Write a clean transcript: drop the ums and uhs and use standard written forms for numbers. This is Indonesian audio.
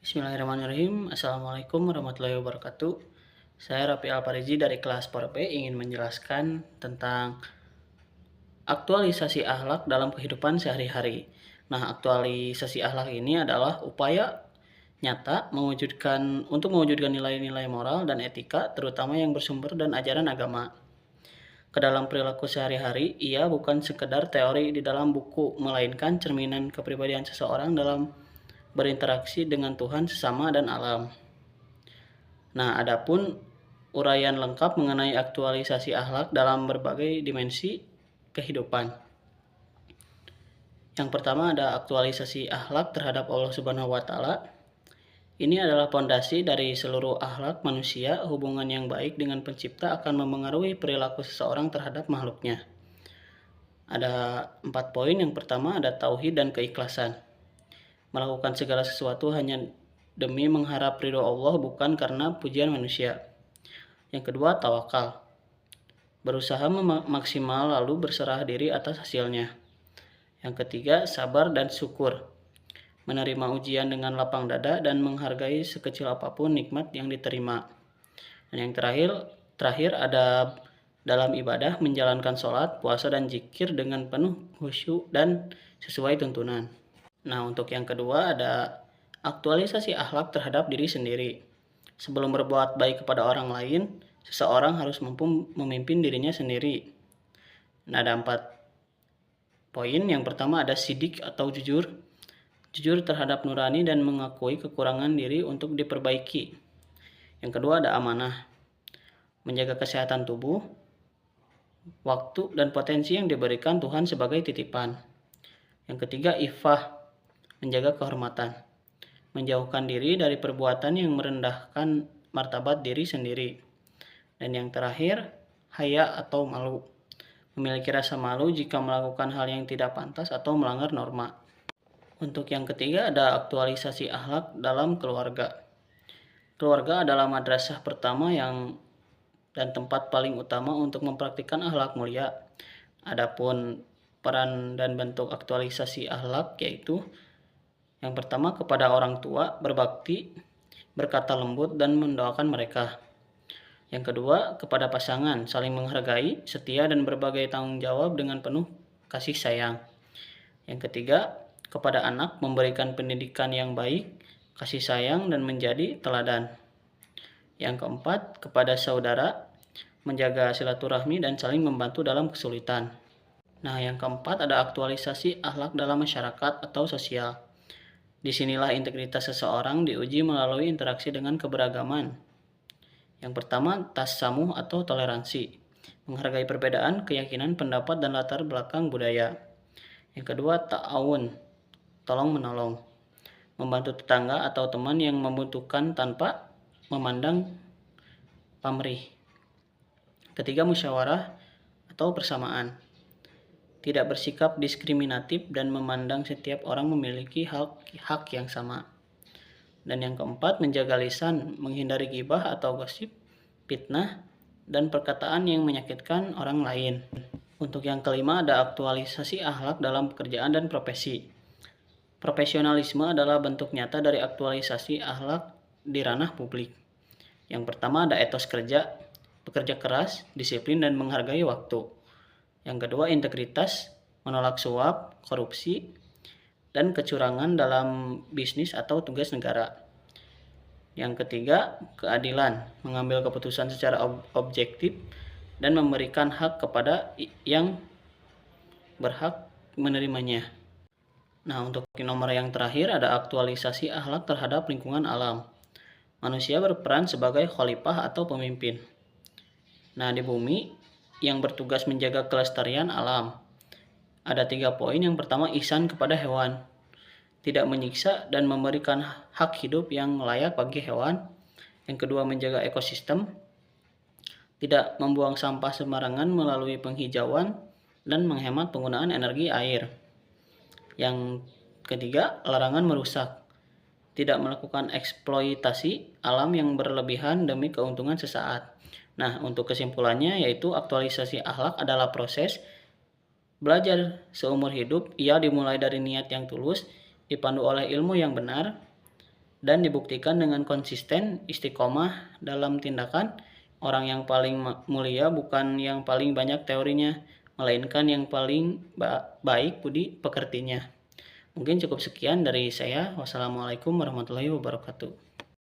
Bismillahirrahmanirrahim. Assalamualaikum warahmatullahi wabarakatuh. Saya Rafi Alparizi dari kelas 4B ingin menjelaskan tentang aktualisasi akhlak dalam kehidupan sehari-hari. Nah, aktualisasi akhlak ini adalah upaya nyata untuk mewujudkan nilai-nilai moral dan etika, terutama yang bersumber dan ajaran agama. Ke dalam perilaku sehari-hari, ia bukan sekedar teori di dalam buku, melainkan cerminan kepribadian seseorang dalam berinteraksi dengan Tuhan, sesama, dan alam. Nah, adapun uraian lengkap mengenai aktualisasi akhlak dalam berbagai dimensi kehidupan. Yang pertama ada aktualisasi akhlak terhadap Allah Subhanahu wa taala. Ini adalah pondasi dari seluruh akhlak manusia. Hubungan yang baik dengan pencipta akan memengaruhi perilaku seseorang terhadap makhluknya. Ada 4 poin. Yang pertama ada tauhid dan keikhlasan. Melakukan segala sesuatu hanya demi mengharap ridho Allah, bukan karena pujian manusia. Yang kedua, tawakal. Berusaha maksimal lalu berserah diri atas hasilnya. Yang ketiga, sabar dan syukur. Menerima ujian dengan lapang dada dan menghargai sekecil apapun nikmat yang diterima. Dan yang terakhir ada dalam ibadah menjalankan sholat, puasa, dan zikir dengan penuh khusyuk dan sesuai tuntunan. Nah, untuk yang kedua ada aktualisasi akhlak terhadap diri sendiri. Sebelum berbuat baik kepada orang lain, seseorang harus mampu memimpin dirinya sendiri. Nah, ada 4 poin. Yang pertama ada sidik atau jujur. Jujur terhadap nurani dan mengakui kekurangan diri untuk diperbaiki. Yang kedua ada amanah. Menjaga kesehatan tubuh, waktu, dan potensi yang diberikan Tuhan sebagai titipan. Yang ketiga ifah. Menjaga kehormatan. Menjauhkan diri dari perbuatan yang merendahkan martabat diri sendiri. Dan yang terakhir, haya atau malu. Memiliki rasa malu jika melakukan hal yang tidak pantas atau melanggar norma. Untuk yang ketiga ada aktualisasi akhlak dalam keluarga. Keluarga adalah madrasah pertama dan tempat paling utama untuk mempraktikkan akhlak mulia. Adapun peran dan bentuk aktualisasi akhlak yaitu yang pertama kepada orang tua, berbakti, berkata lembut, dan mendoakan mereka. Yang kedua, kepada pasangan, saling menghargai, setia, dan berbagai tanggung jawab dengan penuh kasih sayang. Yang ketiga, kepada anak, memberikan pendidikan yang baik, kasih sayang, dan menjadi teladan. Yang keempat, kepada saudara, menjaga silaturahmi dan saling membantu dalam kesulitan. Nah, yang keempat ada aktualisasi akhlak dalam masyarakat atau sosial. Disinilah integritas seseorang diuji melalui interaksi dengan keberagaman. Yang pertama, tasamuh atau toleransi. Menghargai perbedaan, keyakinan, pendapat, dan latar belakang budaya. Yang kedua, ta'awun. Tolong menolong. Membantu tetangga atau teman yang membutuhkan tanpa memandang pamrih. Ketiga, musyawarah atau persamaan. Tidak bersikap diskriminatif dan memandang setiap orang memiliki hak yang sama. Dan yang keempat, menjaga lisan, menghindari ghibah atau gosip, fitnah, dan perkataan yang menyakitkan orang lain. Untuk yang kelima ada aktualisasi akhlak dalam pekerjaan dan profesi. Profesionalisme adalah bentuk nyata dari aktualisasi akhlak di ranah publik. Yang pertama ada etos kerja, bekerja keras, disiplin, dan menghargai waktu. Yang kedua, integritas, menolak suap, korupsi, dan kecurangan dalam bisnis atau tugas negara. Yang ketiga, keadilan, mengambil keputusan secara objektif dan memberikan hak kepada yang berhak menerimanya. Nah, untuk nomor yang terakhir ada aktualisasi akhlak terhadap lingkungan alam. Manusia berperan sebagai khalifah atau pemimpin. Nah, di bumi yang bertugas menjaga kelestarian alam. Ada 3 poin. Yang pertama, ihsan kepada hewan. Tidak menyiksa dan memberikan hak hidup yang layak bagi hewan. Yang kedua, menjaga ekosistem. Tidak membuang sampah sembarangan melalui penghijauan dan menghemat penggunaan energi air. Yang ketiga, larangan merusak. Tidak melakukan eksploitasi alam yang berlebihan demi keuntungan sesaat. Nah, untuk kesimpulannya yaitu aktualisasi akhlak adalah proses belajar seumur hidup. Ia dimulai dari niat yang tulus, dipandu oleh ilmu yang benar, dan dibuktikan dengan konsisten istiqomah dalam tindakan. Orang yang paling mulia bukan yang paling banyak teorinya, melainkan yang paling baik budi pekertinya. Mungkin cukup sekian dari saya. Wassalamualaikum warahmatullahi wabarakatuh.